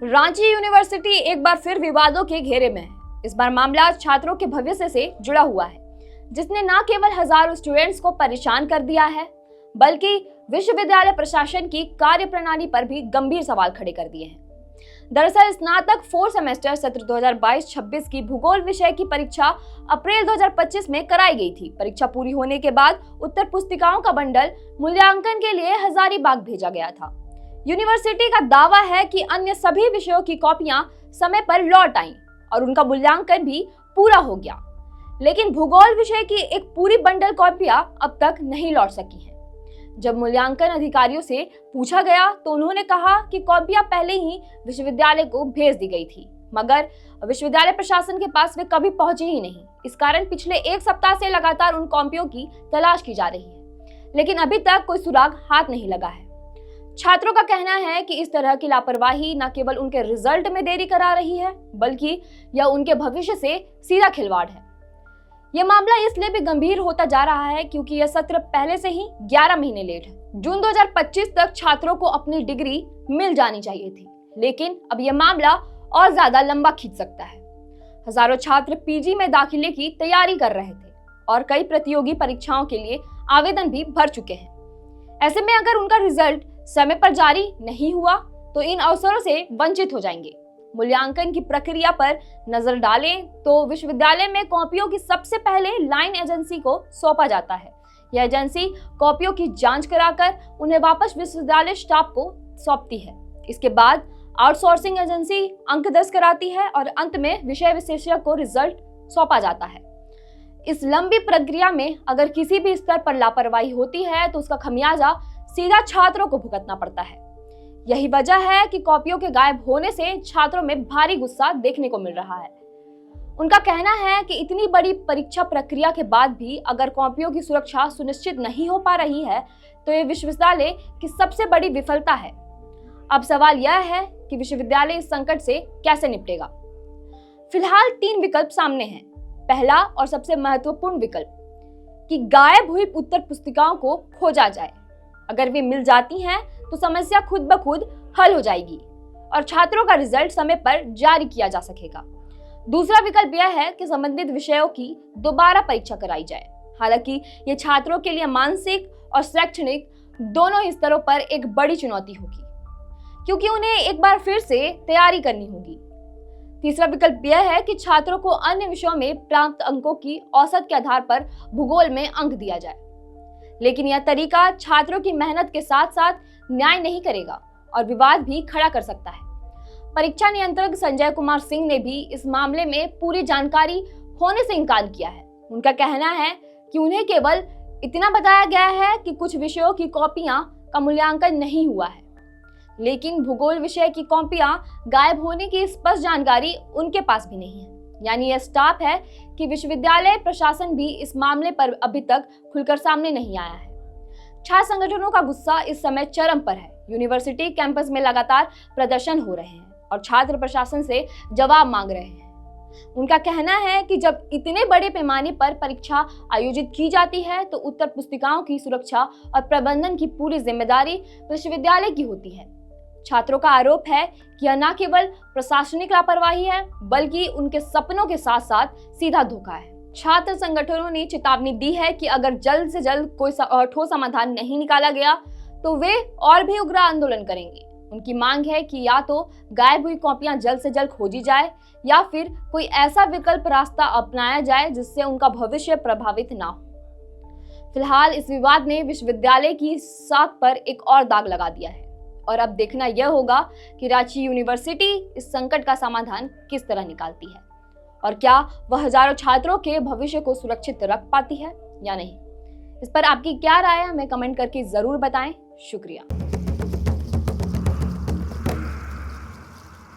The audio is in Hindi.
रांची यूनिवर्सिटी एक बार फिर विवादों के घेरे में है। इस बार मामला छात्रों के भविष्य से जुड़ा हुआ है, जिसने न केवल हजारों स्टूडेंट्स को परेशान कर दिया है, बल्कि विश्वविद्यालय प्रशासन की कार्यप्रणाली पर भी गंभीर सवाल खड़े कर दिए हैं। दरअसल स्नातक 4 सेमेस्टर सत्र 2022-26 की भूगोल विषय की परीक्षा अप्रैल 2025 में कराई गई थी। परीक्षा पूरी होने के बाद उत्तर पुस्तिकाओं का बंडल मूल्यांकन के लिए हजारीबाग भेजा गया था। यूनिवर्सिटी का दावा है कि अन्य सभी विषयों की कॉपियां समय पर लौट आईं और उनका मूल्यांकन भी पूरा हो गया, लेकिन भूगोल विषय की एक पूरी बंडल कॉपियां अब तक नहीं लौट सकी हैं। जब मूल्यांकन अधिकारियों से पूछा गया तो उन्होंने कहा कि कॉपियां पहले ही विश्वविद्यालय को भेज दी गई थी, मगर विश्वविद्यालय प्रशासन के पास वे कभी पहुंची ही नहीं। इस कारण पिछले एक सप्ताह से लगातार उन कॉपियों की तलाश की जा रही है, लेकिन अभी तक कोई सुराग हाथ नहीं लगा है। छात्रों का कहना है कि इस तरह की लापरवाही न केवल उनके रिजल्ट में देरी करा रही है, बल्कि यह उनके भविष्य से सीधा खिलवाड़ है। यह मामला इसलिए भी गंभीर होता जा रहा है क्योंकि यह सत्र पहले से ही 11 महीने लेट है। जून 2025 तक छात्रों को अपनी डिग्री मिल जानी चाहिए थी, लेकिन अब यह मामला और ज्यादा लंबा खींच सकता है। हजारों छात्र पीजी में दाखिले की तैयारी कर रहे थे और कई प्रतियोगी परीक्षाओं के लिए आवेदन भी भर चुके हैं। ऐसे में अगर उनका रिजल्ट समय पर जारी नहीं हुआ तो इन अवसरों से वंचित हो जाएंगे। मूल्यांकन की प्रक्रिया पर नजर डालें तो विश्वविद्यालय में कॉपियों की सबसे पहले लाइन एजेंसी को सौंपा जाता है। यह एजेंसी कॉपियों की जांच कराकर उन्हें वापस विश्वविद्यालय स्टाफ को सौंपती है। इसके बाद आउटसोर्सिंग एजेंसी अंक दर्ज कराती है और अंत में विषय विशेषज्ञ को रिजल्ट सौंपा जाता है। इस लंबी प्रक्रिया में अगर किसी भी स्तर पर लापरवाही होती है तो उसका खमियाजा सीधा छात्रों को भुगतना पड़ता है। यही वजह है कि कॉपियों के गायब होने से छात्रों में भारी गुस्सा देखने को मिल रहा है। उनका कहना है कि इतनी बड़ी परीक्षा प्रक्रिया के बाद भी अगर कॉपियों की सुरक्षा सुनिश्चित नहीं हो पा रही है तो ये विश्वविद्यालय की सबसे बड़ी विफलता है। अब सवाल यह है कि विश्वविद्यालय इस संकट से कैसे निपटेगा। फिलहाल 3 विकल्प सामने हैं। पहला और सबसे महत्वपूर्ण विकल्प कि गायब हुई उत्तर पुस्तिकाओं को खोजा जाए। अगर वे मिल जाती हैं तो समस्या खुद ब खुद हल हो जाएगी और छात्रों का रिजल्ट समय पर जारी किया जा सकेगा। दूसरा विकल्प यह है कि संबंधित विषयों की दोबारा परीक्षा कराई जाए। हालांकि ये छात्रों के लिए मानसिक और शैक्षणिक दोनों ही स्तरों पर एक बड़ी चुनौती होगी, क्योंकि उन्हें एक बार फिर से तैयारी करनी होगी। तीसरा विकल्प यह है कि छात्रों को अन्य विषयों में प्राप्त अंकों की औसत के आधार पर भूगोल में अंक दिया जाए, लेकिन यह तरीका छात्रों की मेहनत के साथ साथ न्याय नहीं करेगा और विवाद भी खड़ा कर सकता है। परीक्षा नियंत्रक संजय कुमार सिंह ने भी इस मामले में पूरी जानकारी होने से इनकार किया है। उनका कहना है कि उन्हें केवल इतना बताया गया है कि कुछ विषयों की कॉपियां का मूल्यांकन नहीं हुआ है, लेकिन भूगोल विषय की कॉपियां गायब होने की स्पष्ट जानकारी उनके पास भी नहीं है। यानी यह स्टाफ है कि विश्वविद्यालय प्रशासन भी इस मामले पर अभी तक खुलकर सामने नहीं आया है। छात्र संगठनों का गुस्सा इस समय चरम पर है। यूनिवर्सिटी कैंपस में लगातार प्रदर्शन हो रहे हैं और छात्र प्रशासन से जवाब मांग रहे हैं। उनका कहना है कि जब इतने बड़े पैमाने पर परीक्षा आयोजित की जाती है तो उत्तर पुस्तिकाओं की सुरक्षा और प्रबंधन की पूरी जिम्मेदारी विश्वविद्यालय की होती है। छात्रों का आरोप है कि यह न केवल प्रशासनिक लापरवाही है, बल्कि उनके सपनों के साथ साथ सीधा धोखा है। छात्र संगठनों ने चेतावनी दी है कि अगर जल्द से जल्द कोई ठोस समाधान नहीं निकाला गया तो वे और भी उग्र आंदोलन करेंगे। उनकी मांग है कि या तो गायब हुई कॉपियां जल्द से जल्द खोजी जाए या फिर कोई ऐसा विकल्प रास्ता अपनाया जाए जिससे उनका भविष्य प्रभावित ना हो। फिलहाल इस विवाद ने विश्वविद्यालय की साख पर एक और दाग लगा दिया है और अब देखना यह होगा कि रांची यूनिवर्सिटी इस संकट का समाधान किस तरह निकालती है और क्या वह हजारों छात्रों के भविष्य को सुरक्षित रख पाती है या नहीं। इस पर आपकी क्या राय है, हमें कमेंट करके जरूर बताएं। शुक्रिया।